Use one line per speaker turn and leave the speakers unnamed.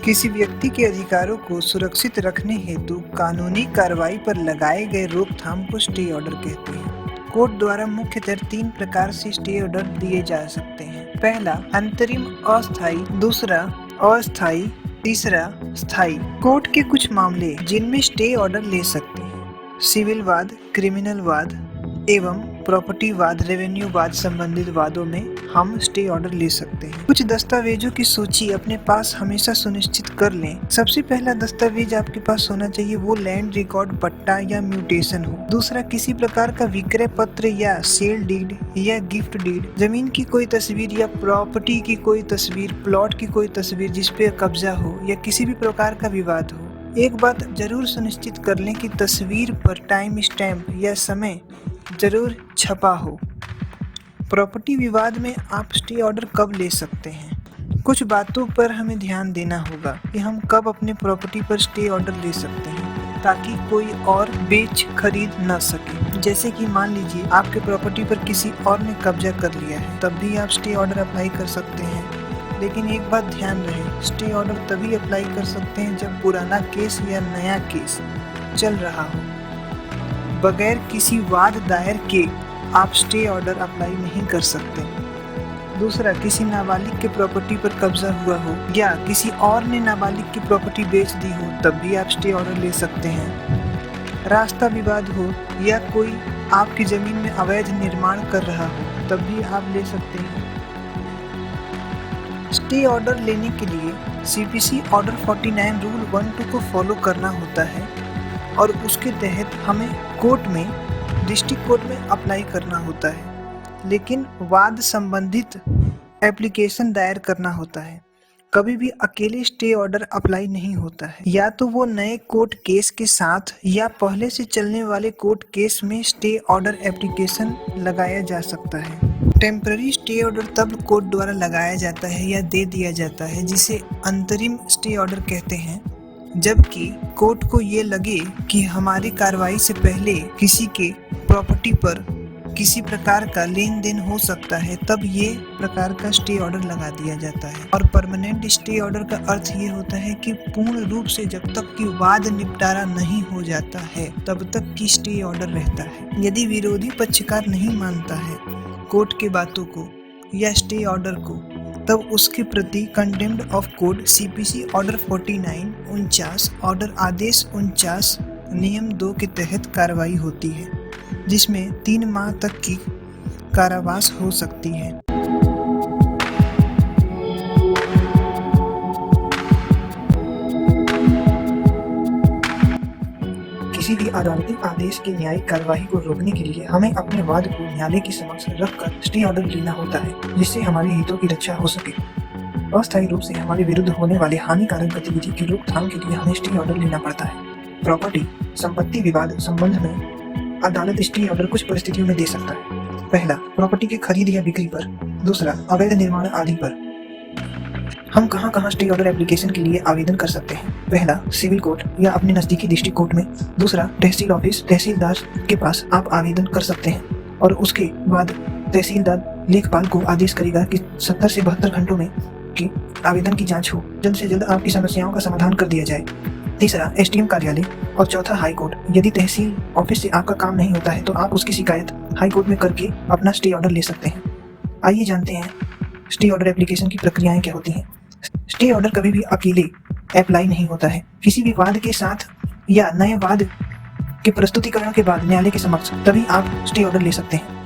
किसी व्यक्ति के अधिकारों को सुरक्षित रखने हेतु कानूनी कार्रवाई पर लगाए गए रोकथाम को स्टे ऑर्डर कहते हैं। कोर्ट द्वारा मुख्यतः 3 प्रकार से स्टे ऑर्डर दिए जा सकते हैं। पहला अंतरिम अस्थायी, दूसरा अस्थायी, तीसरा स्थायी। कोर्ट के कुछ मामले जिनमें स्टे ऑर्डर ले सकते हैं: सिविल वाद, क्रिमिनल वाद एवं प्रॉपर्टी वाद, रेवेन्यू वाद संबंधित वादों में हम स्टे ऑर्डर ले सकते हैं। कुछ दस्तावेजों की सूची अपने पास हमेशा सुनिश्चित कर लें। सबसे पहला दस्तावेज आपके पास होना चाहिए वो लैंड रिकॉर्ड, पट्टा या म्यूटेशन हो। दूसरा किसी प्रकार का विक्रय पत्र या सेल डीड या गिफ्ट डीड, जमीन की कोई तस्वीर या प्रॉपर्टी की कोई तस्वीर, प्लॉट की कोई तस्वीर जिस पे कब्जा हो या किसी भी प्रकार का विवाद हो। एक बात जरूर सुनिश्चित कर लें कि तस्वीर पर टाइम स्टैम्प या समय जरूर छपा हो। प्रॉपर्टी विवाद में आप स्टे ऑर्डर कब ले सकते हैं? कुछ बातों पर हमें ध्यान देना होगा कि हम कब अपने प्रॉपर्टी पर स्टे ऑर्डर ले सकते हैं ताकि कोई और बेच खरीद न सके। जैसे कि मान लीजिए आपके प्रॉपर्टी पर किसी और ने कब्जा कर लिया है, तब भी आप स्टे ऑर्डर अप्लाई कर सकते हैं। लेकिन एक बात ध्यान रहे, स्टे ऑर्डर तभी अप्लाई कर सकते हैं जब पुराना केस या नया केस चल रहा हो। बगैर किसी वाद दायर के आप स्टे ऑर्डर अप्लाई नहीं कर सकते। दूसरा, किसी नाबालिग के प्रॉपर्टी पर कब्जा हुआ हो या किसी और ने नाबालिग की प्रॉपर्टी बेच दी हो, तब भी आप स्टे ऑर्डर ले सकते हैं। रास्ता विवाद हो या कोई आपकी जमीन में अवैध निर्माण कर रहा हो, तब भी आप ले सकते हैं। स्टे ऑर्डर लेने के लिए CPC ऑर्डर 49 रूल 1-2 को फॉलो करना होता है और उसके तहत हमें कोर्ट में, डिस्ट्रिक्ट कोर्ट में अप्लाई करना होता है। लेकिन वाद संबंधित एप्लीकेशन दायर करना होता है। कभी भी अकेले स्टे ऑर्डर अप्लाई नहीं होता है। या तो वो नए कोर्ट केस के साथ या पहले से चलने वाले कोर्ट केस में स्टे ऑर्डर एप्लीकेशन लगाया जा सकता है। टेम्पररी स्टे ऑर्डर तब कोर्ट द्वारा लगाया जाता है या दे दिया जाता है जिसे अंतरिम स्टे ऑर्डर कहते हैं, जबकि कोर्ट को ये लगे कि हमारी कार्रवाई से पहले किसी के प्रॉपर्टी पर किसी प्रकार का लेन देन हो सकता है, तब ये प्रकार का स्टे ऑर्डर लगा दिया जाता है। और परमानेंट स्टे ऑर्डर का अर्थ ये होता है कि पूर्ण रूप से जब तक कि वाद निपटारा नहीं हो जाता है तब तक की स्टे ऑर्डर रहता है। यदि विरोधी पक्षकार नहीं मानता है कोर्ट के बातों को या स्टे ऑर्डर को, तब उसके प्रति contempt of court CPC order 49, 49 order आदेश 49 नियम 2 के तहत कार्रवाई होती है, जिसमें 3 माह तक की कारावास हो सकती है। किसी भी अदालती आदेश की न्यायिक कार्यवाही को रोकने के लिए हमें अपने वाद को न्यायालय के समक्ष रखकर स्टे ऑर्डर लेना होता है, जिससे हमारे हितों की रक्षा हो सके। अस्थायी रूप से हमारे विरुद्ध होने वाले हानिकारक गतिविधि की रोकथाम के लिए हमें स्टे ऑर्डर लेना पड़ता है। प्रॉपर्टी संपत्ति विवाद संबंध में अदालत स्टे ऑर्डर कुछ परिस्थितियों में दे सकता है। पहला, प्रॉपर्टी की खरीद या बिक्री पर। दूसरा, अवैध निर्माण आदि पर। हम कहाँ स्टे ऑर्डर एप्लीकेशन के लिए आवेदन कर सकते हैं? पहला, सिविल कोर्ट या अपने नजदीकी डिस्ट्रिक्ट कोर्ट में। दूसरा, तहसील ऑफिस, तहसीलदार के पास आप आवेदन कर सकते हैं और उसके बाद तहसीलदार लेखपाल को आदेश करेगा कि 70 से 72 घंटों में कि आवेदन की जांच हो, जल्द से जल्द आपकी समस्याओं का समाधान कर दिया जाए। तीसरा, SDM कार्यालय और चौथा, हाई कोर्ट। यदि तहसील ऑफिस से आपका काम नहीं होता है तो आप उसकी शिकायत हाई कोर्ट में करके अपना स्टे ऑर्डर ले सकते हैं। आइए जानते हैं स्टे ऑर्डर एप्लीकेशन की प्रक्रियाएं क्या होती हैं। स्टे ऑर्डर कभी भी अकेले अप्लाई नहीं होता है। किसी भी वाद के साथ या नए वाद के प्रस्तुतिकरण के बाद न्यायालय के समक्ष तभी आप स्टे ऑर्डर ले सकते हैं।